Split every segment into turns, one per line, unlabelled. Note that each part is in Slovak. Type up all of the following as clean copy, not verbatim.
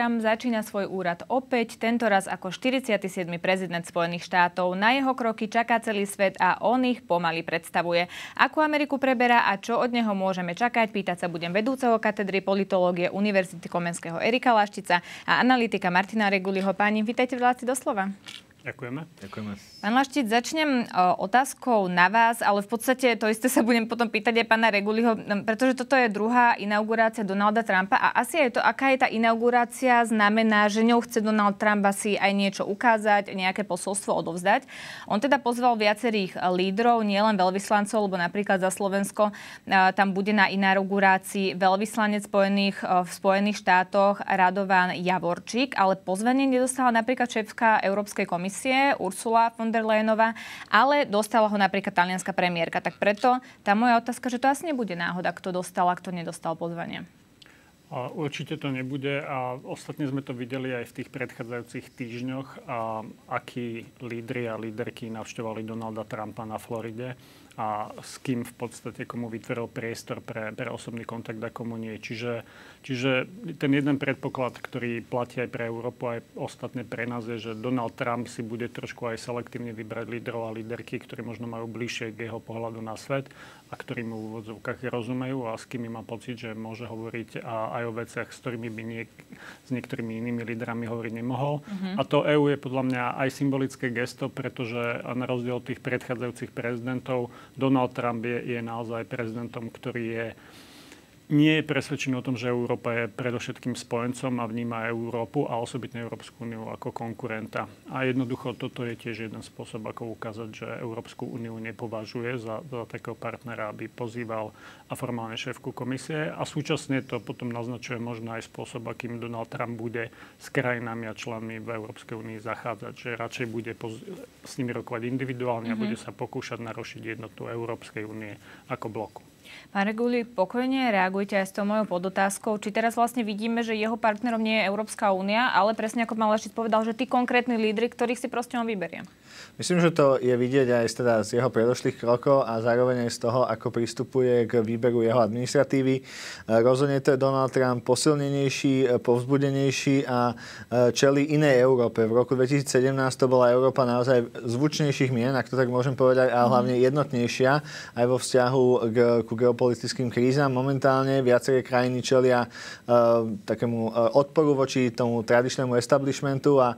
Trump začína svoj úrad opäť, tentoraz ako 47. prezident Spojených štátov. Na jeho kroky čaká celý svet a on ich pomaly predstavuje. Akú Ameriku preberá a čo od neho môžeme čakať? Pýtať sa budem vedúceho katedry politológie Univerzity Komenského Erika Laštica a analytika Martina Reguliho. Páni, vítajte v relácii Doslova.
Ďakujeme.
Pán Laštic, začnem otázkou na vás, ale v podstate to isté sa budem potom pýtať aj pána Reguliho, pretože toto je druhá inaugurácia Donalda Trumpa a asi aj to, aká je tá inaugurácia, znamená, že ňou chce Donald Trump asi aj niečo ukázať, nejaké posolstvo odovzdať. On teda pozval viacerých lídrov, nielen veľvyslancov, lebo napríklad za Slovensko tam bude na inaugurácii veľvyslanec v Spojených štátoch Radovan Javorčík, ale pozvanie nedostala napríklad šéfka Európskej komisie Ursula von der Leyenová, ale dostala ho napríklad talianska premiérka. Tak preto tá moja otázka, že to asi nebude náhoda, kto dostal a kto nedostal pozvanie.
Určite to nebude a ostatne sme to videli aj v tých predchádzajúcich týždňoch, akí lídri a líderky navštevovali Donalda Trumpa na Floride a s kým v podstate komu vytvoril priestor pre osobný kontakt a komu nie. Čiže ten jeden predpoklad, ktorý platí aj pre Európu, aj ostatné pre nás, je, že Donald Trump si bude trošku aj selektívne vybrať lídrov a líderky, ktorí možno majú bližšie k jeho pohľadu na svet a ktorí mu v úvodzovkách rozumejú a s kými má pocit, že môže hovoriť aj o veciach, s ktorými by s niektorými inými lídrami hovoriť nemohol. A to EÚ je podľa mňa aj symbolické gesto, pretože na rozdiel od tých predchádzajúcich prezidentov Donald Trump je naozaj prezidentom, ktorý nie je presvedčený o tom, že Európa je predovšetkým spojencom a vníma Európu a osobitne Európsku úniu ako konkurenta. A jednoducho toto je tiež jeden spôsob, ako ukázať, že Európsku úniu nepovažuje za takého partnera, aby pozýval a formálne šéfku komisie. A súčasne to potom naznačuje možno aj spôsob, akým Donald Trump bude s krajinami a členmi v Európskej únii zachádzať. Že radšej bude s nimi rokovať individuálne a bude sa pokúšať narušiť jednotu Európskej únie ako bloku.
Pán Reguli, pokojne reagujte aj s tou mojou podotázkou. Či teraz vlastne vidíme, že jeho partnerom nie je Európska únia, ale presne ako pán Laštic povedal, že tí konkrétni lídri, ktorých si proste on vyberie.
Myslím, že to je vidieť aj z jeho predošlých krokov a zároveň aj z toho, ako pristupuje k výberu jeho administratívy. Rozhodne to je Donald Trump posilnenejší, povzbudenejší a čelí inej Európe. V roku 2017 to bola Európa naozaj zvučnejších mien, ak to tak môžem povedať, a hlavne jednotnejšia aj vo vzťahu ku geopolitickým krízam. Momentálne viaceré krajiny čelia takému odporu voči tomu tradičnému establishmentu a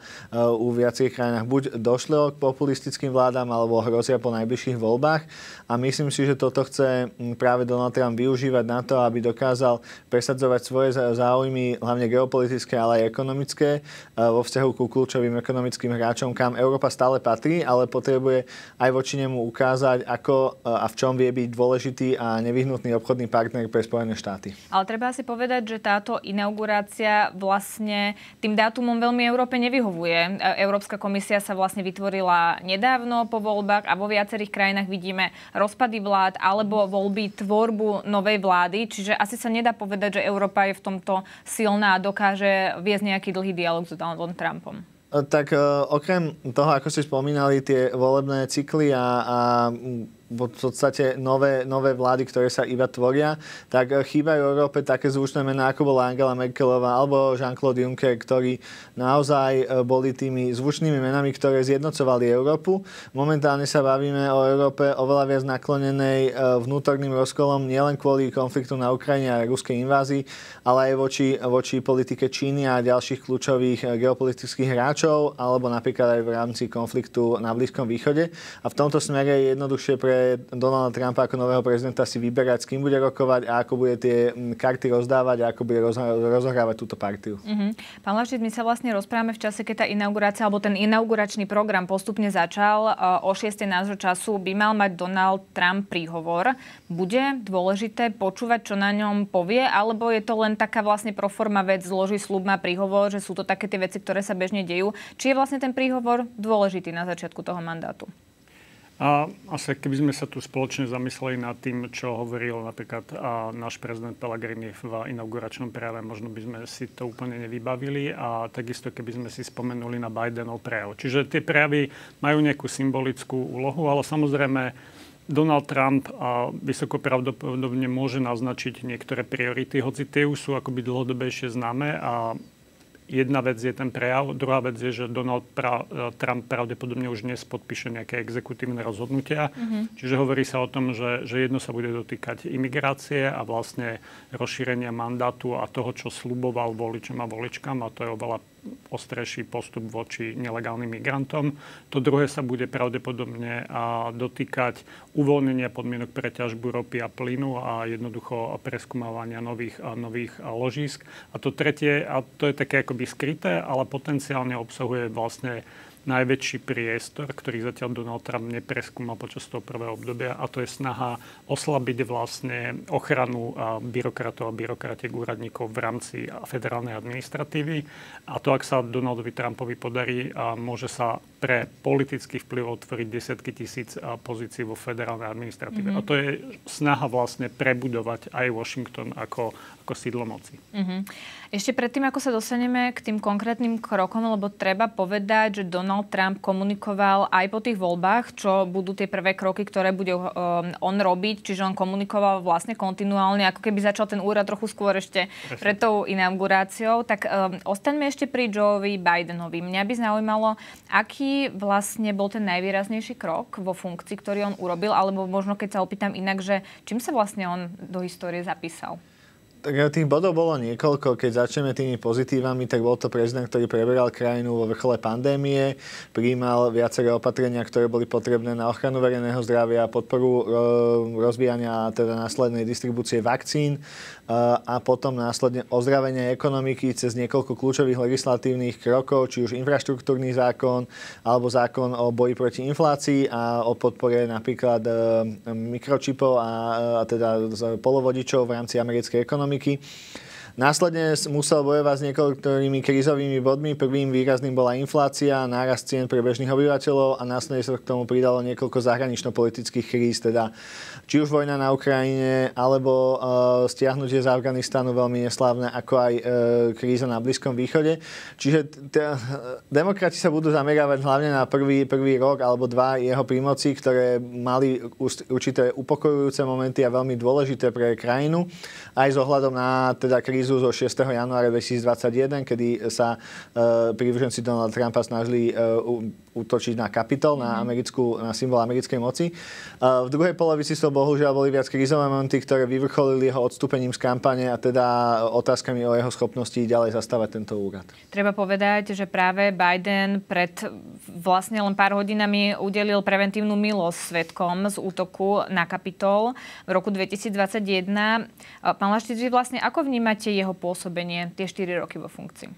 u viacerých krajinách buď došlo k populistickým vládam alebo hrozia po najbližších voľbách. A myslím si, že toto chce práve Donald Trump využívať na to, aby dokázal presadzovať svoje záujmy, hlavne geopolitické, ale aj ekonomické, vo vzťahu ku kľúčovým ekonomickým hráčom, kam Európa stále patrí, ale potrebuje aj voči nemu ukázať, ako a v čom vie byť dôležitý a nevyhnutný obchodný partner pre Spojené štáty.
Ale treba si povedať, že táto inaugurácia vlastne tým dátumom veľmi Európe nevyhovuje. Európska komisia sa vlastne vytvorila nedávno po voľbách a vo viacerých krajinách vidíme rozpady vlád alebo tvorbu novej vlády. Čiže asi sa nedá povedať, že Európa je v tomto silná a dokáže viesť nejaký dlhý dialog s Donaldom Trumpom.
Tak okrem toho, ako ste spomínali, tie volebné cykly a v podstate nové vlády, ktoré sa iba tvoria, tak chýbajú Európe také zvučné mená, ako bola Angela Merkelová alebo Jean-Claude Juncker, ktorí naozaj boli tými zvučnými menami, ktoré zjednocovali Európu. Momentálne sa bavíme o Európe oveľa viac naklonenej vnútorným rozkolom, nielen kvôli konfliktu na Ukrajine a ruskej invázii, ale aj voči politike Číny a ďalších kľúčových geopolitických hráčov, alebo napríklad aj v rámci konfliktu na Blízkom východe. A v tomto smere je jednoduchšie pre Donalda Trumpa ako nového prezidenta si vyberať, s kým bude rokovať a ako bude tie karty rozdávať a ako bude rozohrávať túto partiu.
Pán Laštic, my sa vlastne rozprávame v čase, keď tá inaugurácia alebo ten inauguračný program postupne začal. O 6. nášho času by mal mať Donald Trump príhovor. Bude dôležité počúvať, čo na ňom povie, alebo je to len taká vlastne proforma vec, zloží sľub, má príhovor, že sú to také tie veci, ktoré sa bežne dejú. Či je vlastne ten príhovor dôležitý na začiatku toho mandátu?
A asi keby sme sa tu spoločne zamysleli nad tým, čo hovoril napríklad náš prezident Pellegrini v inauguračnom prejave, možno by sme si to úplne nevybavili a takisto keby sme si spomenuli na Bidenov prejav. Čiže tie prejavy majú nejakú symbolickú úlohu, ale samozrejme Donald Trump vysoko pravdepodobne môže naznačiť niektoré priority, hoci tie už sú akoby dlhodobejšie známe a jedna vec je ten prejav, druhá vec je, že Donald Trump pravdepodobne už dnes podpíše nejaké exekutívne rozhodnutia. Čiže hovorí sa o tom, že jedno sa bude dotýkať imigrácie a vlastne rozšírenia mandátu a toho, čo sľuboval voličom a voličkám, a to je oveľa ostrejší postup voči nelegálnym migrantom. To druhé sa bude pravdepodobne dotýkať uvoľnenia podmienok pre ťažbu ropy a plynu a jednoducho preskúmavania nových ložísk. A to tretie, a to je také akoby skryté, ale potenciálne obsahuje vlastne najväčší priestor, ktorý zatiaľ Donald Trump nepreskúmal počas toho prvého obdobia, a to je snaha oslabiť vlastne ochranu byrokratov a byrokratiek úradníkov v rámci federálnej administratívy. A to, ak sa Donaldovi Trumpovi podarí, môže sa pre politický vplyv otvoriť desiatky tisíc pozícií vo federálnej administratíve. A to je snaha vlastne prebudovať aj Washington ako sídlo moci.
Ešte predtým, ako sa dostaneme k tým konkrétnym krokom, lebo treba povedať, že Donald Trump komunikoval aj po tých voľbách, čo budú tie prvé kroky, ktoré bude on robiť. Čiže on komunikoval vlastne kontinuálne, ako keby začal ten úrad trochu skôr ešte pred tou inauguráciou. Tak ostaňme ešte pri Joeovi Bidenovi. Mňa by zaujímalo, aký vlastne bol ten najvýraznejší krok vo funkcii, ktorý on urobil, alebo možno keď sa opýtam inak, že čím sa vlastne on do histórie zapísal?
Tak tých bodov bolo niekoľko. Keď začneme tými pozitívami, tak bol to prezident, ktorý preberal krajinu vo vrchole pandémie, prijímal viaceré opatrenia, ktoré boli potrebné na ochranu verejného zdravia, podporu rozvíjania a teda následnej distribúcie vakcín a potom následne ozdravenie ekonomiky cez niekoľko kľúčových legislatívnych krokov, či už infraštruktúrny zákon, alebo zákon o boji proti inflácii a o podpore napríklad mikročipov a teda polovodičov v rámci americkej ekonomiky. Následne musel bojovať s niekoľkými krízovými bodmi. Prvým výrazným bola inflácia, nárast cien pre bežných obyvateľov a následne sa k tomu pridalo niekoľko zahranično-politických kríz, teda či už vojna na Ukrajine, alebo stiahnutie z Afganistanu veľmi neslávne, ako aj kríza na Blízkom východe. Čiže demokrati sa budú zameriavať hlavne na prvý rok alebo dva jeho prímoci, ktoré mali určité upokojujúce momenty a veľmi dôležité pre krajinu, aj s ohľadom na teda krízu zo 6. januára 2021, kedy sa prívrženci Donalda Trumpa snažili útočiť na Kapitol, na symbol americkej moci. V druhej polovici to bohužiaľ boli viac krízové momenty, ktoré vyvrcholili jeho odstúpením z kampane a teda otázkami o jeho schopnosti ďalej zastávať tento úrad. Treba
povedať, že práve Biden pred vlastne len pár hodinami udelil preventívnu milosť svedkom z útoku na Kapitol v roku 2021. Pán Laštič, vy vlastne ako vnímate jeho pôsobenie tie 4 roky vo funkcii?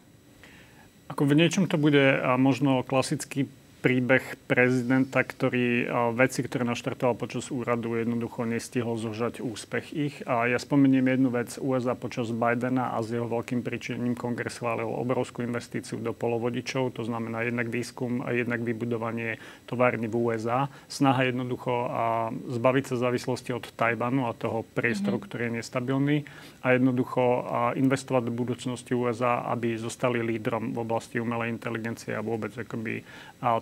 Ako v niečom to bude možno klasický príbeh prezidenta, ktorý veci, ktoré naštartoval počas úradu, jednoducho nestihol zožať úspech ich. A ja spomeniem jednu vec. USA počas Bidena a s jeho veľkým príčinením kongres schválil obrovskú investíciu do polovodičov, to znamená jednak výskum a jednak vybudovanie továrny v USA. Snaha jednoducho zbaviť sa závislosti od Tajvanu a toho priestoru, ktorý je nestabilný, a jednoducho investovať do budúcnosti USA, aby zostali lídrom v oblasti umelej inteligencie a vôbec akoby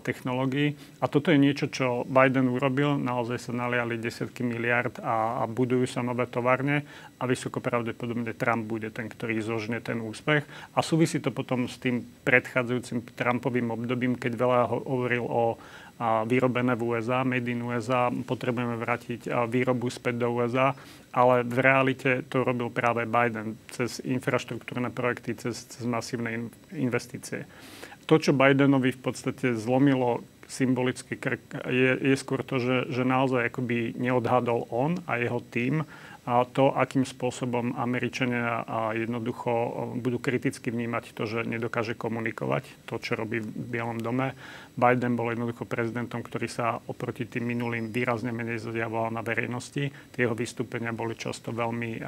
technológií. A toto je niečo, čo Biden urobil. Naozaj sa naliali desiatky miliard a budujú sa nové továrne a vysoko pravdepodobne Trump bude ten, ktorý zožne ten úspech. A súvisí to potom s tým predchádzajúcim Trumpovým obdobím, keď veľa hovoril o vyrobené v USA, made in USA, potrebujeme vrátiť výrobu späť do USA, ale v realite to robil práve Biden cez infraštruktúrne projekty, cez masívne investície. To, čo Bidenovi v podstate zlomilo symbolický krk, je skôr to, že naozaj akoby neodhadol on a jeho tím a to, akým spôsobom Američania jednoducho budú kriticky vnímať to, že nedokáže komunikovať to, čo robí v Bielom dome. Biden bol jednoducho prezidentom, ktorý sa oproti tým minulým výrazne menej zjavoval na verejnosti. Tie jeho vystúpenia boli často veľmi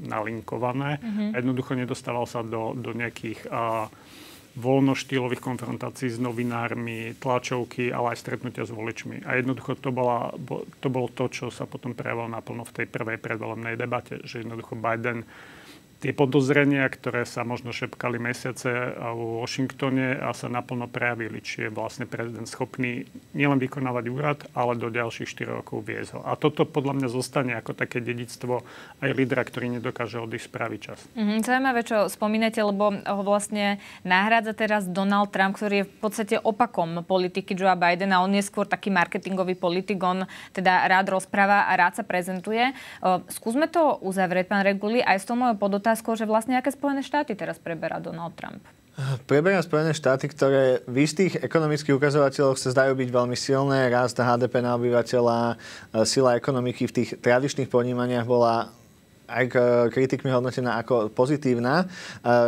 nalinkované. Jednoducho nedostával sa do nejakých voľnoštýlových konfrontácií s novinármi, tlačovky, ale aj stretnutia s voličmi. A jednoducho to bolo to, čo sa potom prejavilo naplno v tej prvej predvolebnej debate, že jednoducho Biden tie podozrenia, ktoré sa možno šepkali mesiace v Washingtone a sa naplno prejavili, či je vlastne prezident schopný nielen vykonávať úrad, ale do ďalších 4 rokov viesť ho. A toto podľa mňa zostane ako také dedičstvo aj lídra, ktorý nedokáže odísť spraviť čas.
Zaujímavé, čo spomínate, lebo ho vlastne nahrádza teraz Donald Trump, ktorý je v podstate opakom politiky Joea Bidena. On je skôr taký marketingový politik, on teda rád rozpráva a rád sa prezentuje. Skúsme to uzavrieť, pán Reguli, aj s tou mojou podotázkou, že vlastne aké Spojené štáty teraz preberá Donald Trump?
Preberá Spojené štáty, ktoré v istých ekonomických ukazovateľoch sa zdajú byť veľmi silné. Rast HDP na obyvateľa, sila ekonomiky v tých tradičných ponímaniach bola aj kritikmi hodnotená ako pozitívna,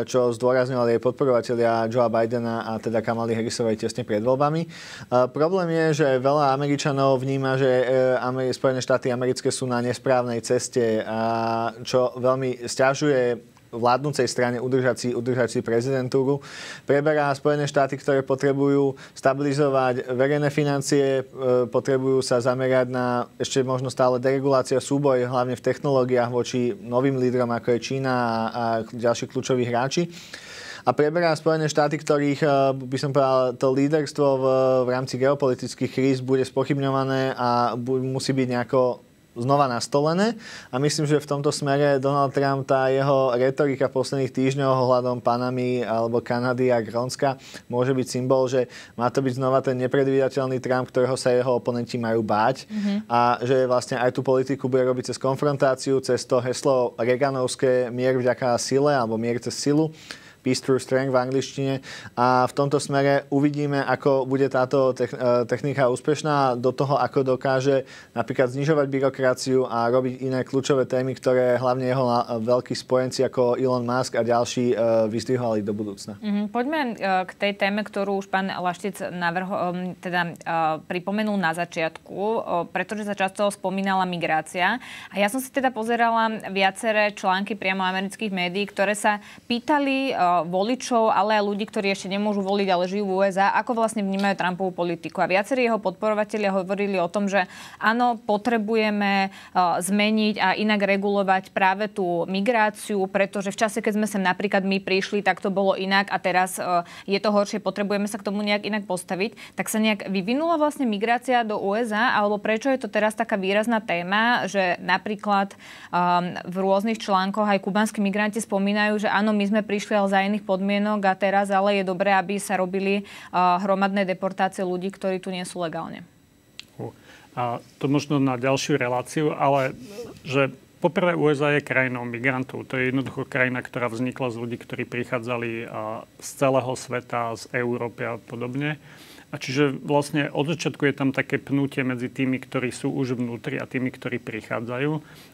čo zdôraznili aj podporovatelia Joea Bidena a teda Kamaly Harrisovej tesne pred voľbami. Problém je, že veľa Američanov vníma, že Spojené štáty americké sú na nesprávnej ceste, čo veľmi sťažuje vládnucej strane udržať si prezidentúru. Preberá Spojené štáty, ktoré potrebujú stabilizovať verejné financie, potrebujú sa zamerať na ešte možno stále deregulácia, súboj, hlavne v technológiách voči novým lídrom, ako je Čína a ďalší kľúčoví hráči. A preberá Spojené štáty, ktorých, by som povedal, to líderstvo v rámci geopolitických kríz bude spochybňované a musí byť nejako znova nastolené. A myslím, že v tomto smere Donald Trump, tá jeho retorika v posledných týždňoch ohľadom Panamy alebo Kanady a Grónska môže byť symbol, že má to byť znova ten nepredvídateľný Trump, ktorého sa jeho oponenti majú báť. A že vlastne aj tú politiku bude robiť cez konfrontáciu, cez to heslo Reaganovské mier vďaka sile alebo mier cez silu. Peace through strength v angličtine. A v tomto smere uvidíme, ako bude táto technika úspešná do toho, ako dokáže napríklad znižovať byrokraciu a robiť iné kľúčové témy, ktoré hlavne jeho veľkí spojenci ako Elon Musk a ďalší vyzdvihovali do budúcna.
Poďme k tej téme, ktorú už pán Laštic pripomenul na začiatku, pretože sa často spomínala migrácia. A ja som si teda pozerala viaceré články priamo amerických médií, ktoré sa pýtali voličov, ale aj ľudí, ktorí ešte nemôžu voliť, ale žijú v USA, ako vlastne vnímajú Trumpovú politiku. A viacerí jeho podporovatelia hovorili o tom, že áno, potrebujeme zmeniť a inak regulovať práve tú migráciu, pretože v čase, keď sme sem napríklad my prišli, tak to bolo inak a teraz je to horšie, potrebujeme sa k tomu nejak inak postaviť. Tak sa nejak vyvinula vlastne migrácia do USA, alebo prečo je to teraz taká výrazná téma, že napríklad v rôznych článkoch aj kubanskí migranti spomínajú, že áno, my sme prišli ale za iných podmienok a teraz ale je dobré, aby sa robili hromadné deportácie ľudí, ktorí tu nie sú legálne.
A to možno na ďalšiu reláciu, ale že poprvé USA je krajinou migrantov. To je jednoducho krajina, ktorá vznikla z ľudí, ktorí prichádzali z celého sveta, z Európy a podobne. A čiže vlastne od začiatku je tam také pnutie medzi tými, ktorí sú už vnútri a tými, ktorí prichádzajú.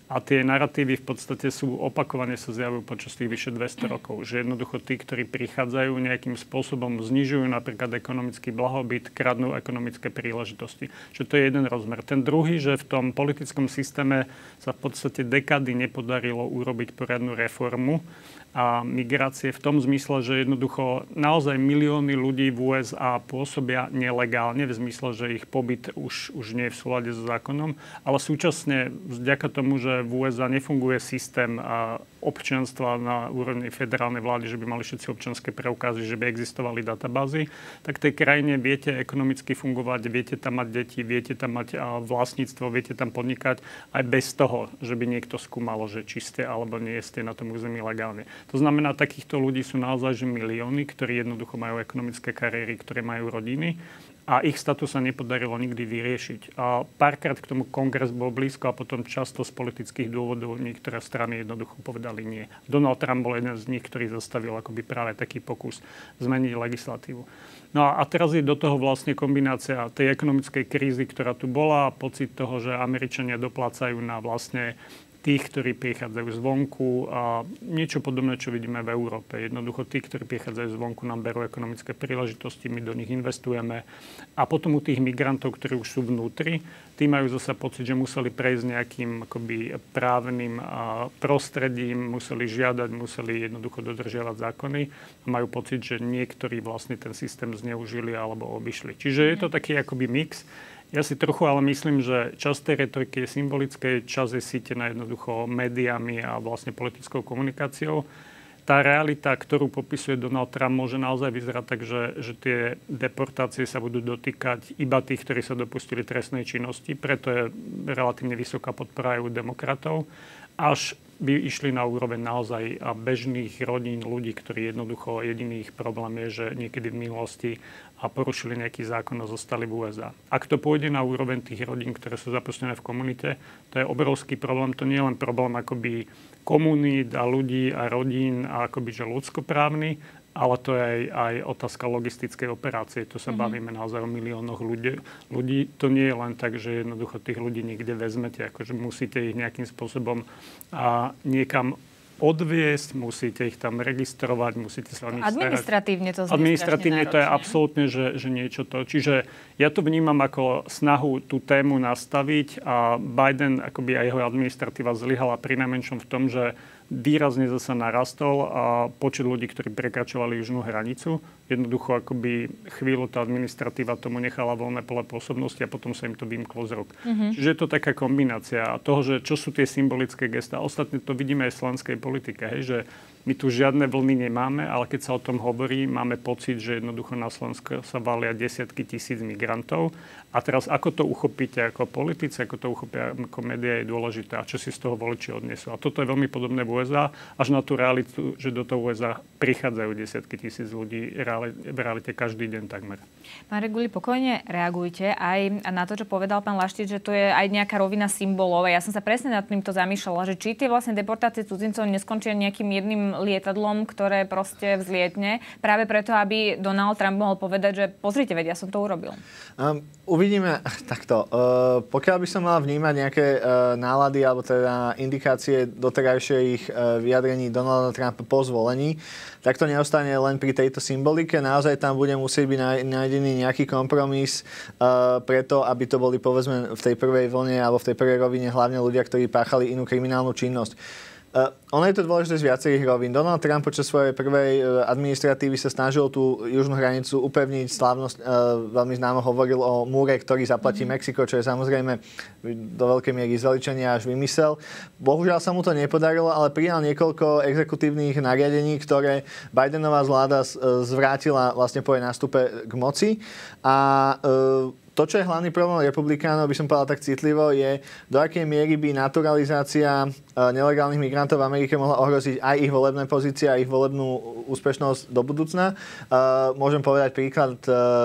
A tie narratívy v podstate sú opakovane sa zjavujú počas tých vyše 200 rokov. Že jednoducho tí, ktorí prichádzajú, nejakým spôsobom znižujú napríklad ekonomický blahobyt, kradnú ekonomické príležitosti. Čiže to je jeden rozmer. Ten druhý, že v tom politickom systéme sa v podstate dekády nepodarilo urobiť poriadnu reformu a migrácie v tom zmysle, že jednoducho naozaj milióny ľudí v USA pôsobia nelegálne, v zmysle, že ich pobyt už nie je v súlade so zákonom, ale súčasne vďaka tomu, že v USA nefunguje systém občianstva na úrovni federálnej vlády, že by mali všetci občianske preukazy, že by existovali databázy, tak tej krajine viete ekonomicky fungovať, viete tam mať deti, viete tam mať vlastníctvo, viete tam podnikať aj bez toho, že by niekto skúmalo, že či ste alebo nie ste na tom území legálne. To znamená, takýchto ľudí sú naozaj že milióny, ktorí jednoducho majú ekonomické kariéry, ktoré majú rodiny a ich status sa nepodarilo nikdy vyriešiť. A párkrát k tomu kongres bol blízko a potom často z politických dôvodov niektoré strany jednoducho povedali nie. Donald Trump bol jeden z nich, ktorý zastavil akoby práve taký pokus zmeniť legislatívu. No a teraz je do toho vlastne kombinácia tej ekonomickej krízy, ktorá tu bola, a pocit toho, že Američania doplácajú na vlastne tých, ktorí prichádzajú zvonku a niečo podobné, čo vidíme v Európe. Jednoducho tí, ktorí prichádzajú zvonku, nám berú ekonomické príležitosti, my do nich investujeme. A potom u tých migrantov, ktorí už sú vnútri, tí majú zasa pocit, že museli prejsť nejakým akoby právnym prostredím, museli žiadať, museli jednoducho dodržiavať zákony a majú pocit, že niektorí vlastne ten systém zneužili alebo obišli. Čiže je to taký akoby mix. Ja si trochu ale myslím, že časť tej retoriky je symbolické, časť je sítená jednoducho médiami a vlastne politickou komunikáciou. Tá realita, ktorú popisuje Donald Trump, môže naozaj vyzerať tak, že tie deportácie sa budú dotýkať iba tých, ktorí sa dopustili trestnej činnosti, preto je relatívne vysoká podpora EU demokratov, až by išli na úroveň naozaj bežných rodín, ľudí, ktorí jednoducho jediný ich problém je, že niekedy v minulosti a porušili nejaký zákon a zostali v USA. Ak to pôjde na úroveň tých rodín, ktoré sú zapustené v komunite, to je obrovský problém. To nie je len problém akoby komunít a ľudí a rodín a akoby že ľudskoprávny, ale to je aj otázka logistickej operácie. Tu sa bavíme naozaj o miliónoch ľudí. To nie je len tak, že jednoducho tých ľudí niekde vezmete, akože musíte ich nejakým spôsobom niekam odviesť, musíte ich tam registrovať, musíte sa o nich starať.
Administratívne to znie
Administratívne to je absolútne, že niečo to. Čiže ja to vnímam ako snahu tú tému nastaviť a Biden akoby aj jeho administratíva zlyhala prinajmenšom v tom, že výrazne zasa narastol a počet ľudí, ktorí prekračovali južnú hranicu. Jednoducho akoby chvíľu tá administratíva tomu nechala voľné pole pôsobnosti a potom sa im to vymklo z rúk. Čiže je to taká kombinácia toho, že čo sú tie symbolické gestá. Ostatne to vidíme aj v slovenskej politike, hej, že my tu žiadne vlny nemáme, ale keď sa o tom hovorí, máme pocit, že jednoducho na Slovensku sa valia desiatky tisíc migrantov. A teraz ako to uchopíte ako politici, ako to uchopia ako médiá je dôležité a čo si z toho voliči odnesú. A toto je veľmi podobné v USA, až na tú realitu, že do toho USA prichádzajú desiatky tisíc ľudí v realite každý deň takmer.
Pán Reguli, pokojne reagujte aj na to, čo povedal pán Laštič, že to je aj nejaká rovina symbolov. Ja som sa presne nad týmto zamýšľala, že či tie vlastne deportácie cudzincov neskončia nejakým jedným lietadlom, ktoré proste vzlietne, práve preto, aby Donald Trump mohol povedať, že pozrite, veď ja som to urobil.
Uvidíme takto. Pokiaľ by som mal vnímať nejaké nálady alebo teda indikácie doterajších vyjadrení Donalda Trumpa po zvolení, tak to neostane len pri tejto symbolike. Naozaj tam bude musieť byť nájdený nejaký kompromis preto, aby to boli povedzme v tej prvej vlne alebo v tej prvej rovine hlavne ľudia, ktorí páchali inú kriminálnu činnosť. Ono je to dôležité z viacerých rovín. Donald Trump počas svojej prvej administratívy sa snažil tú južnú hranicu upevniť. Slávnosť veľmi známo hovoril o múre, ktorý zaplatí Mexiko, čo je samozrejme do veľkej miery zveličenia až vymysel. Bohužiaľ sa mu to nepodarilo, ale prijal niekoľko exekutívnych nariadení, ktoré Bidenová vláda zvrátila vlastne po jej nástupe k moci. A to, čo je hlavný problém republikánov, by som povedal tak citlivo, je, do akej miery by naturalizácia nelegálnych migrantov v Amerike mohla ohroziť aj ich volebné pozície a ich volebnú úspešnosť do budúcna. Môžem povedať príklad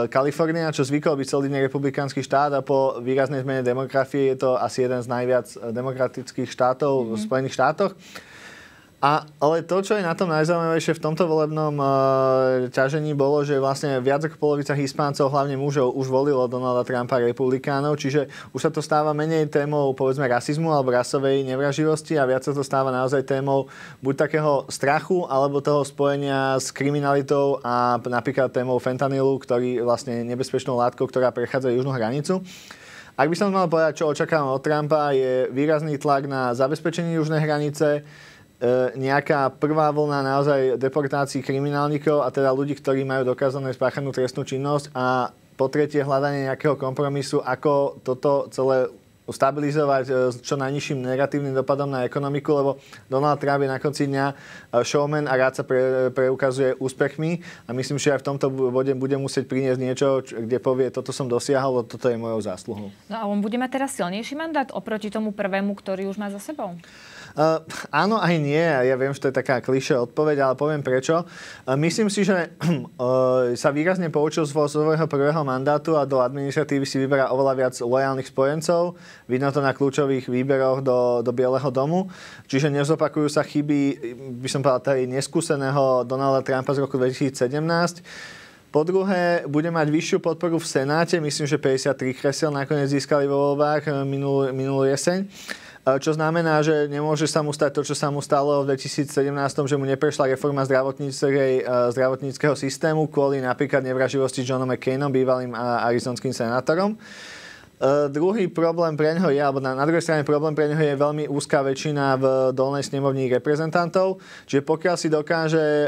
Kalifornia, čo zvykol byť solidný republikánsky štát a po výraznej zmene demografie je to asi jeden z najviac demokratických štátov v Spojených štátoch. Ale to, čo je na tom najzaujímavejšie v tomto volebnom ťažení bolo, že vlastne viac ako polovica Hispáncov, hlavne mužov, už volilo Donalda Trumpa republikánov, čiže už sa to stáva menej témou, povedzme, rasizmu alebo rasovej nevraživosti a viac sa to stáva naozaj témou buď takého strachu, alebo toho spojenia s kriminalitou a napríklad témou fentanylu, ktorý vlastne je nebezpečnou látkou, ktorá prechádza južnú hranicu. Ak by som mal povedať, čo očakávam od Trumpa, je výrazný tlak na zabezpečenie južnej hranice, nejaká prvá vlna naozaj deportácií kriminálnikov a teda ľudí, ktorí majú dokázané spáchanú trestnú činnosť a po tretie hľadanie nejakého kompromisu, ako toto celé stabilizovať s čo najnižším negatívnym dopadom na ekonomiku, lebo Donald Trump je na konci dňa showman a rád sa preukazuje úspechmi a myslím, že aj v tomto bode bude musieť priniesť niečo, kde povie, toto som dosiahol, toto je mojou zásluhou.
No a on bude mať teraz silnejší mandát oproti tomu prvému, ktorý už má za sebou?
Áno, aj nie. Ja viem, že to je taká klišé odpoveď, ale poviem prečo. Myslím si, že sa výrazne poučil z svojho prvého mandátu a do administratívy si vyberá oveľa viac lojálnych spojencov. Vidno to na kľúčových výberoch do Bieleho domu. Čiže nezopakujú sa chyby, by som povedal, neskúseného Donalda Trumpa z roku 2017. Po druhé, bude mať vyššiu podporu v Senáte. Myslím, že 53 kresiel nakoniec získali vo voľbách minulú jeseň. Čo znamená, že nemôže sa mu stať to, čo sa mu stalo v 2017, že mu neprešla reforma zdravotníckeho systému kvôli napríklad nevraživosti Johnom McCainom, bývalým arizonským senátorom. Druhý problém pre ňoho je, alebo na druhej strane problém pre ňoho je veľmi úzká väčšina v dolnej snemovni reprezentantov. Čiže pokiaľ si dokáže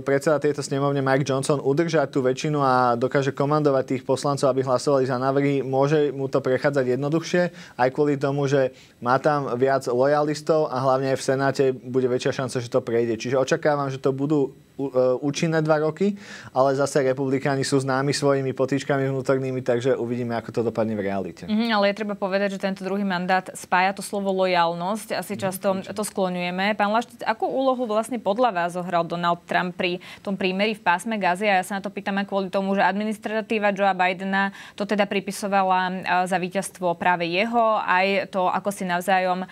predseda tejto snemovne Mike Johnson udržať tú väčšinu a dokáže komandovať tých poslancov, aby hlasovali za návrhy, môže mu to prechádzať jednoduchšie, aj kvôli tomu, že má tam viac lojalistov a hlavne aj v Senáte bude väčšia šanca, že to prejde. Čiže očakávam, že to budú účinné 2 roky, ale zase republikáni sú známi svojimi potýčkami vnútornými, takže uvidíme, ako to dopadne v realite.
Ale je treba povedať, že tento druhý mandát spája to slovo lojalnosť. Asi často to skloňujeme. Pán Laštec, akú úlohu vlastne podľa vás zohral Donald Trump pri tom prímeri v pásme Gazy? A ja sa na to pýtam aj kvôli tomu, že administratíva Joea Bidena to teda pripisovala za víťazstvo práve jeho, aj to, ako si navzájom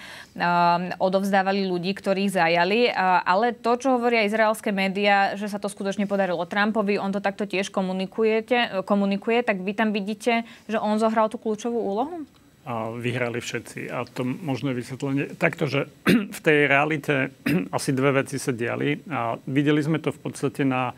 odovzdávali ľudí, ktorých zajali. Ale to, čo hovoria izraelské médiá, že sa to skutočne podarilo Trumpovi, on to takto tiež komunikuje, tak vy tam vidíte, že on zohral tú kľúčovú úlohu?
A vyhrali všetci. A to možno vysvetlenie. Takto, že v tej realite asi 2 veci sa diali. A videli sme to v podstate na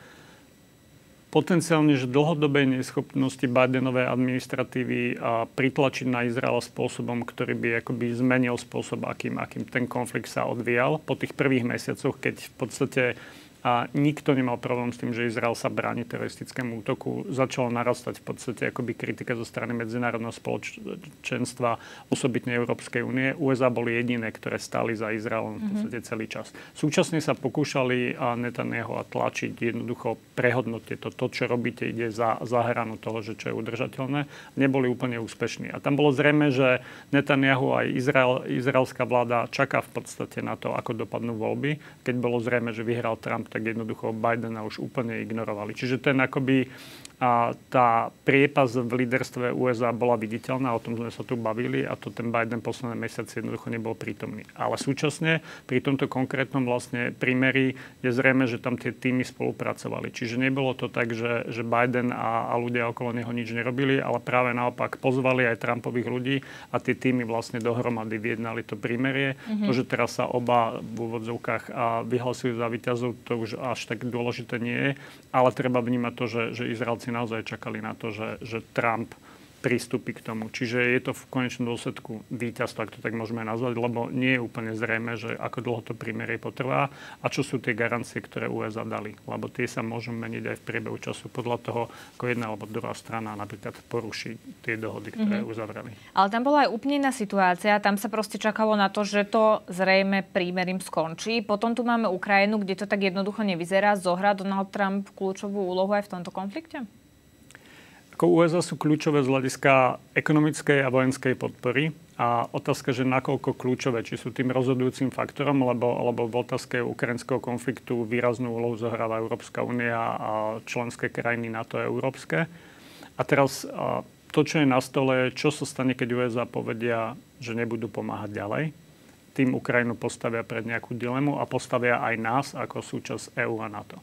potenciálne, že dlhodobej neschopnosti Bidenovej administratívy pritlačiť na Izrael spôsobom, ktorý by akoby zmenil spôsob, akým ten konflikt sa odvíjal. Po tých prvých mesiacoch, keď v podstate a nikto nemal problém s tým, že Izrael sa bráni teroristickému útoku. Začalo narastať v podstate akoby kritika zo strany medzinárodného spoločenstva, osobitne Európskej únie. USA boli jediné, ktoré stáli za Izraelom v podstate celý čas. Súčasne sa pokúšali Netanyahu tlačiť jednoducho prehodnotiť to. To, čo robíte, ide za hranu toho, že čo je udržateľné. Neboli úplne úspešní. A tam bolo zrejme, že Netanyahu aj izraelská vláda čaká v podstate na to, ako dopadnú voľby. Keď bolo zrejme, že vyhral Trump, tak jednoducho Bidena už úplne ignorovali. Čiže ten akoby tá priepas v líderstve USA bola viditeľná, o tom sme sa tu bavili a to ten Biden posledné mesiace jednoducho nebol prítomný. Ale súčasne pri tomto konkrétnom vlastne prímeri je zrejme, že tam tie týmy spolupracovali. Čiže nebolo to tak, že Biden a ľudia okolo neho nič nerobili, ale práve naopak pozvali aj Trumpových ľudí a tie týmy vlastne dohromady vyjednali to prímerie. To, že teraz sa oba v úvodzovkách vyhlasujú za víťazov, to už až tak dôležité nie je, ale treba vnímať to, že Izraelci naozaj čakali na to, že Trump prístupí k tomu. Čiže je to v konečnom dôsledku víťazstvo, ak to tak môžeme nazvať, lebo nie je úplne zrejme, že ako dlho to prímerie potrvá a čo sú tie garancie, ktoré USA dali. Lebo tie sa môžu meniť aj v priebehu času podľa toho, ako jedna alebo druhá strana napríklad poruší tie dohody, ktoré uzavreli.
Ale tam bola aj úplne iná situácia. Tam sa proste čakalo na to, že to zrejme prímerím skončí. Potom tu máme Ukrajinu, kde to tak jednoducho nevyzerá. Zohrá Donald Trump kľúčovú úlohu aj v tomto konflikte?
USA sú kľúčové z hľadiska ekonomickej a vojenskej podpory a otázka, že nakoľko kľúčové, či sú tým rozhodujúcim faktorom, lebo v otázke ukrajinského konfliktu výraznú úlohu zohráva Európska únia a členské krajiny NATO európske. A teraz to, čo je na stole, čo sa stane, keď USA povedia, že nebudú pomáhať ďalej. Tým Ukrajinu postavia pred nejakú dilemu a postavia aj nás ako súčasť EÚ a NATO.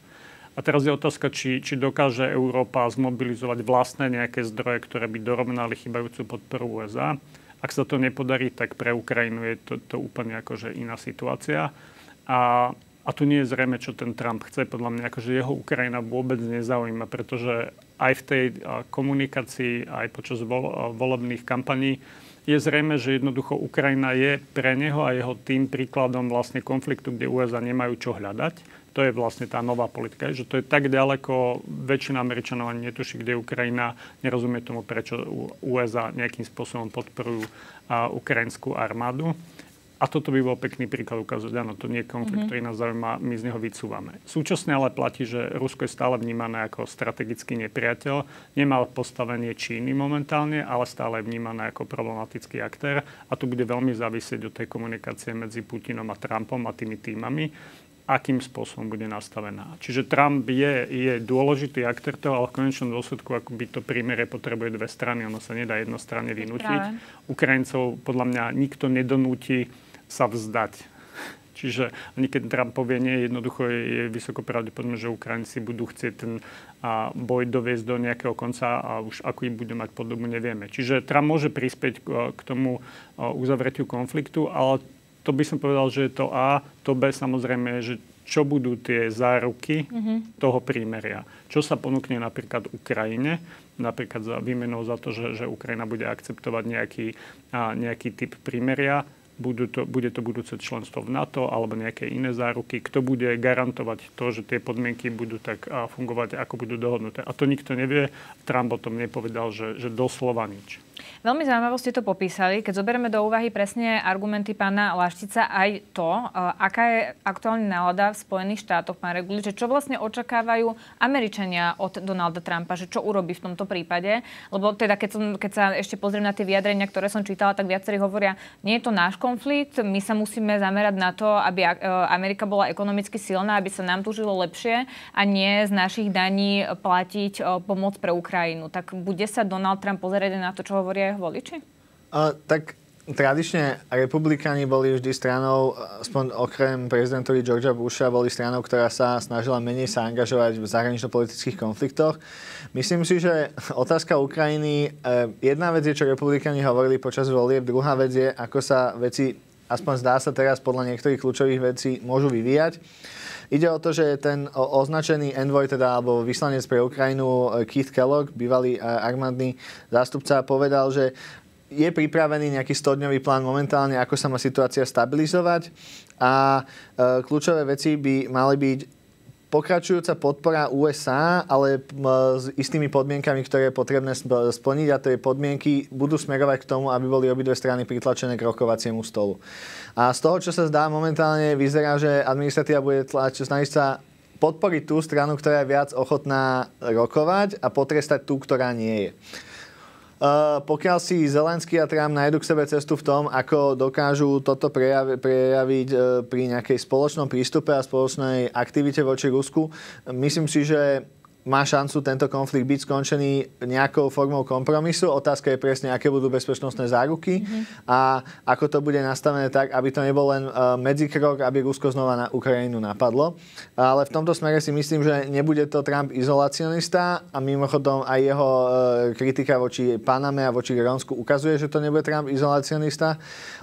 A teraz je otázka, či dokáže Európa zmobilizovať vlastné nejaké zdroje, ktoré by dorovnali chýbajúcu podporu USA. Ak sa to nepodarí, tak pre Ukrajinu je to úplne akože iná situácia. A tu nie je zrejme, čo ten Trump chce. Podľa mňa akože jeho Ukrajina vôbec nezaujíma, pretože aj v tej komunikácii, aj počas volebných kampaní je zrejme, že jednoducho Ukrajina je pre neho a jeho tým príkladom vlastne konfliktu, kde USA nemajú čo hľadať. To je vlastne tá nová politika, že to je tak ďaleko, väčšina Američanov ani netuší, kde je Ukrajina, nerozumie tomu, prečo USA nejakým spôsobom podporujú ukrajinskú armádu. A toto by bol pekný príklad ukázať, áno, to nie je konflikt, ktorý nás zaujíma, my z neho vycúvame. Súčasne ale platí, že Rusko je stále vnímané ako strategický nepriateľ, nemá postavenie Číny momentálne, ale stále je vnímané ako problematický aktér a tu bude veľmi závisieť od tej komunikácie medzi Putinom a Trumpom a tými týmami, akým spôsobom bude nastavená. Čiže Trump je dôležitý aktér toho, ale v konečnom dôsledku akoby to prímerie potrebuje dve strany, ono sa nedá jednostranne vynútiť. Ukrajincov podľa mňa nikto nedonúti sa vzdať. Čiže ani keď Trump povie nie, jednoducho je vysoko pravdepodobné, že Ukrajinci budú chcieť ten boj doviesť do nejakého konca a už ako im bude mať podobu, nevieme. Čiže Trump môže prispieť k tomu uzavretiu konfliktu, ale to by som povedal, že je to A, to B samozrejme, že čo budú tie záruky toho prímeria. Čo sa ponúkne napríklad Ukrajine, napríklad za výmenou za to, že Ukrajina bude akceptovať nejaký typ prímeria, bude to budúce členstvo v NATO alebo nejaké iné záruky, kto bude garantovať to, že tie podmienky budú tak fungovať, ako budú dohodnuté. A to nikto nevie. Trump o tom nepovedal, že doslova nič.
Veľmi zaujímavo ste to popísali. Keď zoberieme do úvahy presne argumenty pána Laštica, aj to, aká je aktuálna nálada v Spojených štátoch, pán Reguli, že čo vlastne očakávajú Američania od Donalda Trumpa, že čo urobí v tomto prípade. Lebo teda, keď sa ešte pozriem na tie vyjadrenia, ktoré som čítala, tak viacerí hovoria, nie je to náš konflikt, my sa musíme zamerať na to, aby Amerika bola ekonomicky silná, aby sa nám tu žilo lepšie a nie z našich daní platiť pomoc pre Ukrajinu. Tak bude sa Donald Trump pozerať na to, čo hovoria jeho voliči?
Tak tradične republikáni boli vždy stranou, aspoň okrem prezidentovi Georgea Busha, boli stranou, ktorá sa snažila menej sa angažovať v zahranično-politických konfliktoch. Myslím si, že otázka Ukrajiny, jedna vec je, čo republikáni hovorili počas volieb, druhá vec je, ako sa veci, aspoň zdá sa teraz podľa niektorých kľúčových vecí, môžu vyvíjať. Ide o to, že ten označený envoy, teda, alebo vyslanec pre Ukrajinu Keith Kellogg, bývalý armádny zástupca, povedal, že je pripravený nejaký 100-dňový plán momentálne, ako sa má situácia stabilizovať a kľúčové veci by mali byť pokračujúca podpora USA, ale s istými podmienkami, ktoré je potrebné splniť a tie podmienky budú smerovať k tomu, aby boli obidve strany pritlačené k rokovaciemu stolu. A z toho, čo sa zdá momentálne, vyzerá, že administratíva bude snažiť sa podporiť tú stranu, ktorá je viac ochotná rokovať a potrestať tú, ktorá nie je. Pokiaľ si Zelenský a Trump nájdu k sebe cestu v tom, ako dokážu toto prejaviť pri nejakej spoločnom prístupe a spoločnej aktivite voči Rusku, myslím si, že má šancu tento konflikt byť skončený nejakou formou kompromisu. Otázka je presne, aké budú bezpečnostné záruky a ako to bude nastavené tak, aby to nebol len medzikrok, aby Rusko znova na Ukrajinu napadlo. Ale v tomto smere si myslím, že nebude to Trump izolacionista a mimochodom aj jeho kritika voči Paname a voči Grónsku ukazuje, že to nebude Trump izolacionista.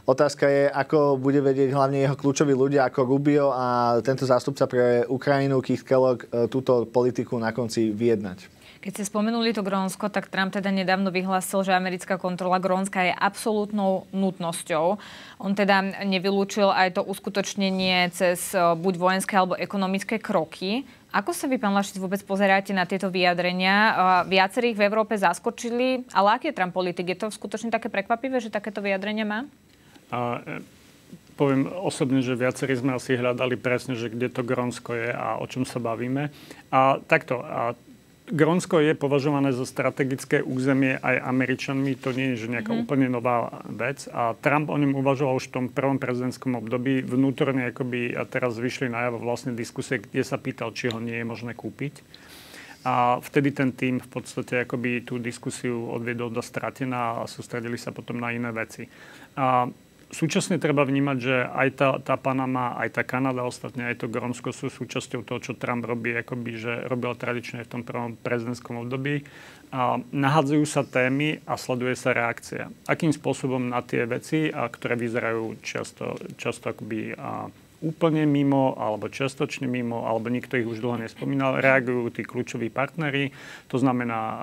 Otázka je, ako bude vedieť hlavne jeho kľúčoví ľudia ako Rubio a tento zástupca pre Ukrajinu Keith Kellogg túto politiku na konci vyjednať.
Keď ste spomenuli to Grónsko, tak Trump teda nedávno vyhlásil, že americká kontrola Grónska je absolútnou nutnosťou. On teda nevylúčil aj to uskutočnenie cez buď vojenské alebo ekonomické kroky. Ako sa vy, pán Laštic, vôbec pozeráte na tieto vyjadrenia? Viacerých v Európe zaskočili, ale aký je Trump politik? Je to skutočne také prekvapivé, že takéto vyjadrenia má?
Poviem osobne, že viacerí sme asi hľadali presne, že kde to Grónsko je a o čom sa bavíme. A takto, Grónsko je považované za strategické územie aj Američanmi. To nie je že nejaká úplne nová vec. A Trump o ňom uvažoval už v tom prvom prezidentskom období. Vnútorne akoby a teraz vyšli najavo vlastne diskusie, kde sa pýtal, či ho nie je možné kúpiť. A vtedy ten tím v podstate akoby tú diskusiu odviedol do stratená a sústredili sa potom na iné veci. A súčasne treba vnímať, že aj tá Panama, aj tá Kanada, ostatne aj to Grónsko sú súčasťou toho, čo Trump robí, akoby, že robil tradične v tom prvom prezidentskom období. A nahádzajú sa témy a sleduje sa reakcia. Akým spôsobom na tie veci, ktoré vyzerajú často akoby úplne mimo, alebo čiastočne mimo, alebo nikto ich už dlho nespomínal, reagujú tí kľúčoví partneri. To znamená,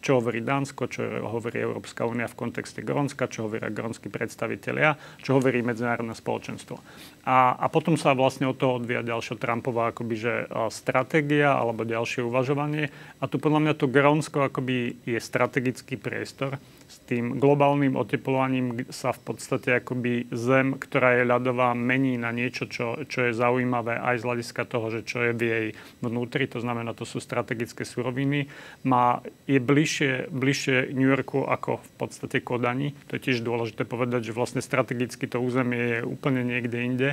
čo hovorí Dánsko, čo hovorí Európska únia v kontexte Grónska, čo hovoria grónski predstavitelia, čo hovorí medzinárodné spoločenstvo. A potom sa vlastne od toho odvíja ďalšia Trumpová akoby, že stratégia alebo ďalšie uvažovanie. A tu podľa mňa to Grónsko akoby je strategický priestor. S tým globálnym oteplovaním sa v podstate akoby zem, ktorá je ľadová, mení na niečo, čo je zaujímavé aj z hľadiska toho, že čo je v jej vnútri, to znamená, to sú strategické suroviny. Je bližšie New Yorku ako v podstate Kodani. To je tiež dôležité povedať, že vlastne strategicky to územie je úplne niekde inde.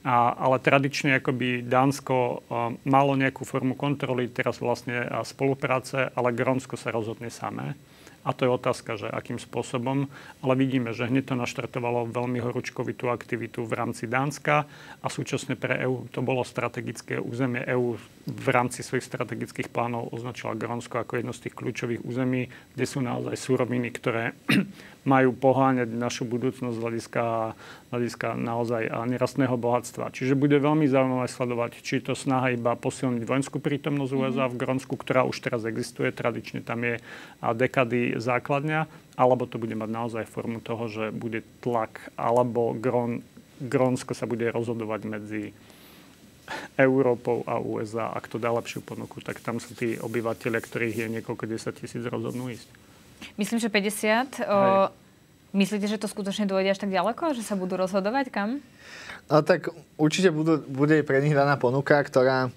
Ale tradične akoby Dánsko malo nejakú formu kontroly, teraz vlastne spolupráce, ale Grónsko sa rozhodne samé. A to je otázka, že akým spôsobom. Ale vidíme, že hneď to naštartovalo veľmi horúčkovitú aktivitu v rámci Dánska a súčasne pre EÚ to bolo strategické územie. EÚ v rámci svojich strategických plánov označila Grónsko ako jedno z tých kľúčových území, kde sú naozaj suroviny, ktoré majú poháňať našu budúcnosť z hľadiska naozaj nerastného bohatstva. Čiže bude veľmi zaujímavé sledovať, či to snaha iba posilniť vojenskú prítomnosť USA v Grónsku, ktorá už teraz existuje, tradične tam je dekady základňa, alebo to bude mať naozaj formu toho, že bude tlak, alebo Grónsko sa bude rozhodovať medzi Európou a USA. Ak to dá lepšiu ponuku, tak tam sú tí obyvateľia, ktorých je niekoľko 10 000, rozhodnú ísť.
Myslím, že 50. Myslíte, že to skutočne dôjde až tak ďaleko, že sa budú rozhodovať kam?
No tak určite bude pre nich daná ponuka, ktorá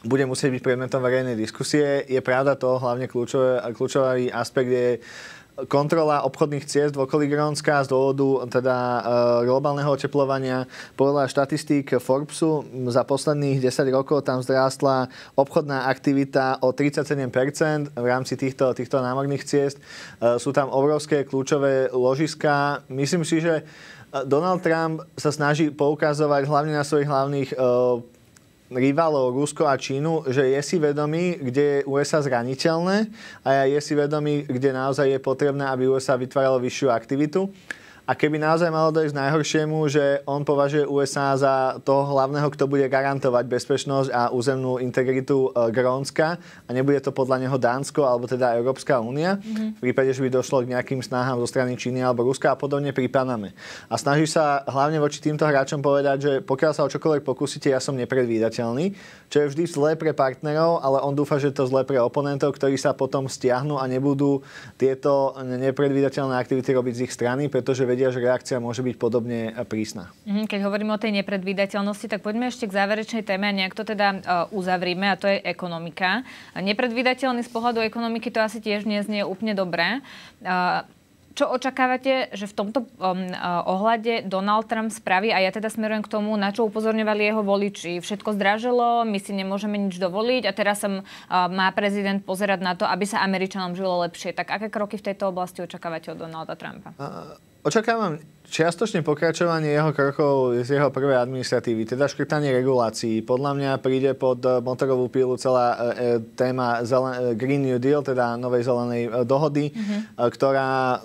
bude musieť byť predmetom verejnej diskusie. Je pravda to, hlavne kľúčový aspekt je kontrola obchodných ciest v okolí Grónska z dôvodu globálneho oteplovania. Podľa štatistík Forbesu za posledných 10 rokov tam vzrástla obchodná aktivita o 37% v rámci týchto námorných ciest. Sú tam obrovské kľúčové ložiská. Myslím si, že Donald Trump sa snaží poukazovať hlavne na svojich hlavných rivalov Rusko a Čínu, že je si vedomý, kde je USA zraniteľné a je si vedomý, kde naozaj je potrebné, aby USA vytváralo vyššiu aktivitu. A keby naozaj malo dojsť najhoršiemu, že on považuje USA za toho hlavného, kto bude garantovať bezpečnosť a územnú integritu Grónska a nebude to podľa neho Dánsko alebo teda Európska únia, v prípade, že by došlo k nejakým snahám zo strany Číny alebo Ruska a podobne pri Paname. A snaží sa hlavne voči týmto hráčom povedať, že pokiaľ sa o čokoľvek pokúsite, ja som nepredvídateľný, čo je vždy zlé pre partnerov, ale on dúfa, že to zlé pre oponentov, ktorí sa potom stiahnu a nebudú tieto nepredvídateľné aktivity robiť z ich strany, pretože vedia, že reakcia môže byť podobne prísna.
Keď hovoríme o tej nepredvídateľnosti, tak poďme ešte k záverečnej téme a nejak to teda uzavrime, a to je ekonomika. Nepredvídateľný z pohľadu ekonomiky to asi tiež neznie úplne dobré. Čo očakávate, že v tomto ohľade Donald Trump spraví? A ja teda smerujem k tomu, na čo upozorňovali jeho voliči. Všetko zdražilo, my si nemôžeme nič dovoliť a teraz sa má prezident pozerať na to, aby sa Američanom žilo lepšie. Tak aké kroky v tejto oblasti očakávate od Donalda Trumpa?
Očakávam čiastočne pokračovanie jeho krokov z jeho prvej administratívy, teda škrtanie regulácií. Podľa mňa príde pod motorovú pílu celá téma Green New Deal, teda novej zelenej dohody, ktorá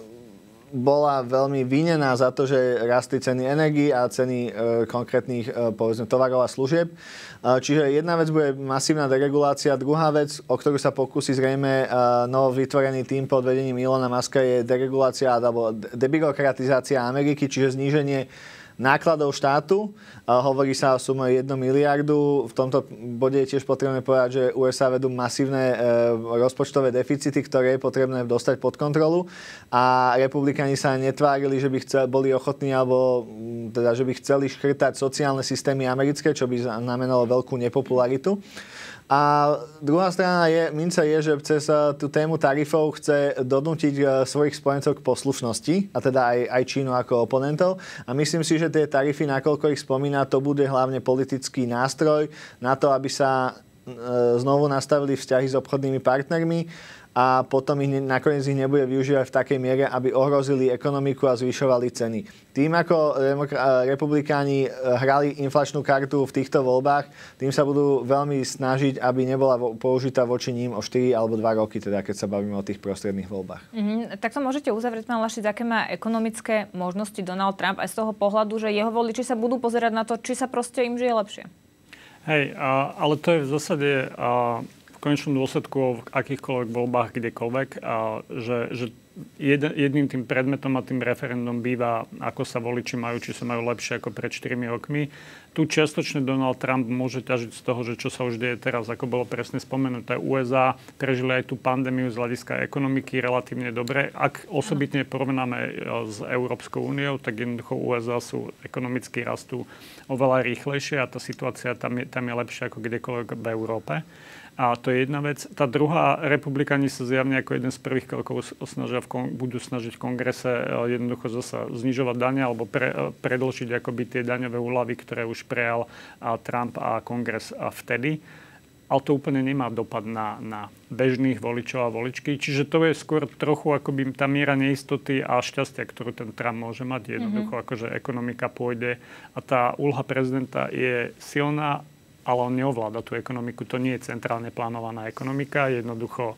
bola veľmi vinená za to, že rastli ceny energií a ceny konkrétnych povedzme tovarov a služieb. Čiže jedna vec bude masívna deregulácia, druhá vec, o ktorú sa pokúsi zrejme novo vytvorený tým pod vedením Elona Muska, je deregulácia alebo debyrokratizácia Ameriky, čiže zníženie nákladov štátu. Hovorí sa o sume 1 miliardu. V tomto bode je tiež potrebné povedať, že USA vedú masívne rozpočtové deficity, ktoré je potrebné dostať pod kontrolu. A republikáni sa netvárili, že by boli ochotní alebo teda, že by chceli škrtať sociálne systémy americké, čo by znamenalo veľkú nepopularitu. A druhá strana mince je, že cez tú tému tarifov chce donútiť svojich spojencov k poslušnosti, a teda aj Čínu ako oponentov. A myslím si, že tie tarify, nakoľko ich spomína, to bude hlavne politický nástroj na to, aby sa znovu nastavili vzťahy s obchodnými partnermi a potom nakoniec ich nebude využívať v takej miere, aby ohrozili ekonomiku a zvyšovali ceny. Tým, ako republikáni hrali inflačnú kartu v týchto voľbách, tým sa budú veľmi snažiť, aby nebola použitá voči ním o 4 alebo 2 roky, teda keď sa bavíme o tých prostredných voľbách.
Tak to môžete uzavrieť, pán Lašic, aké má ekonomické možnosti Donald Trump aj z toho pohľadu, že jeho voliči sa budú pozerať na to, či sa proste im žije lepšie.
Hej, ale to je v zásade v konečnom dôsledku o akýchkoľvek voľbách kdekoľvek, že jedným tým predmetom a tým referendum býva, ako sa voliči majú, či sa majú lepšie ako pred 4 rokmi. Tu čiastočne Donald Trump môže ťažiť z toho, že čo sa už deje teraz, ako bolo presne spomenuté. USA prežili aj tú pandémiu z hľadiska ekonomiky relatívne dobre. Ak osobitne porovnáme s Európskou úniou, tak jednoducho USA sú ekonomicky rastú oveľa rýchlejšie a tá situácia tam je lepšia ako kdekoľvek v Európe. A to je jedna vec. Tá druhá, republikáni sa zjavne ako jeden z prvých krokov budú snažiť v kongrese jednoducho zasa znižovať dane alebo predĺžiť akoby tie daňové úľavy, ktoré už prejal Trump a kongres vtedy. Ale to úplne nemá dopad na bežných voličov a voličky. Čiže to je skôr trochu akoby tá miera neistoty a šťastia, ktorú ten Trump môže mať. Jednoducho akože ekonomika pôjde a tá úloha prezidenta je silná. ale on neovláda tú ekonomiku. To nie je centrálne plánovaná ekonomika. Jednoducho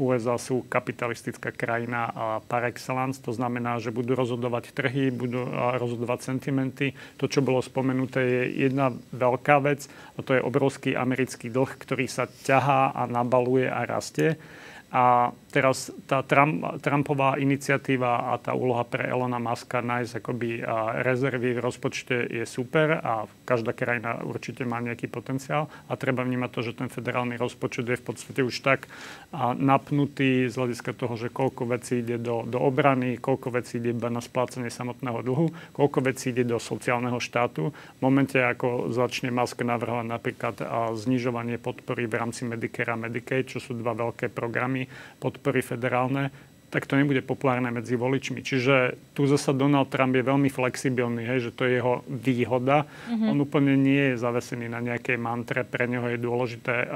USA sú kapitalistická krajina par excellence. To znamená, že budú rozhodovať trhy, budú rozhodovať sentimenty. To, čo bolo spomenuté, je jedna veľká vec a to je obrovský americký dlh, ktorý sa ťahá a nabaluje a rastie. A teraz tá Trumpová iniciatíva a tá úloha pre Elona Muska nájsť akoby rezervy v rozpočte je super a každá krajina určite má nejaký potenciál a treba vnímať to, že ten federálny rozpočet je v podstate už tak napnutý z hľadiska toho, že koľko vecí ide do obrany, koľko vecí ide iba na splácanie samotného dlhu, koľko vecí ide do sociálneho štátu. V momente, ako začne Musk navrhovať napríklad znižovanie podpory v rámci Medicare a Medicaid, čo sú dva veľké programy podpory federálne, tak to nebude populárne medzi voličmi. Čiže tu zasa Donald Trump je veľmi flexibilný, že to je jeho výhoda. On úplne nie je zavesený na nejakej mantre, pre neho je dôležité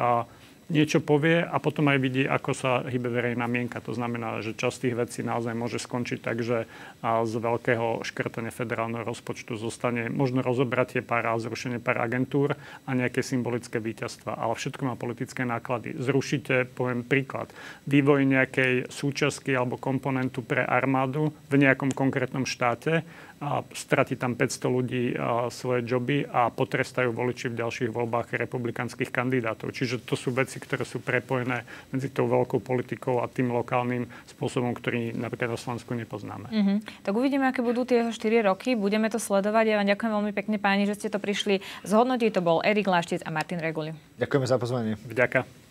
niečo povie a potom aj vidí, ako sa hýbe verejná mienka. To znamená, že časť tých vecí naozaj môže skončiť tak, že z veľkého škrtania federálneho rozpočtu zostane možno rozobratie pár a zrušenie pár agentúr a nejaké symbolické víťazstva. Ale všetko má politické náklady. Zrušíte, poviem príklad, vývoj nejakej súčiastky alebo komponentu pre armádu v nejakom konkrétnom štáte a stratí tam 500 ľudí svoje joby a potrestajú voliči v ďalších voľbách republikánskych kandidátov. Čiže to sú veci, ktoré sú prepojené medzi tou veľkou politikou a tým lokálnym spôsobom, ktorý napríklad na Slovensku nepoznáme.
Tak uvidíme, aké budú tie 4 roky. Budeme to sledovať. Ja vám ďakujem veľmi pekne, páni, že ste to prišli zhodnotiť. To bol Erik Láštic a Martin Reguli.
Ďakujeme za pozvanie.
Vďaka.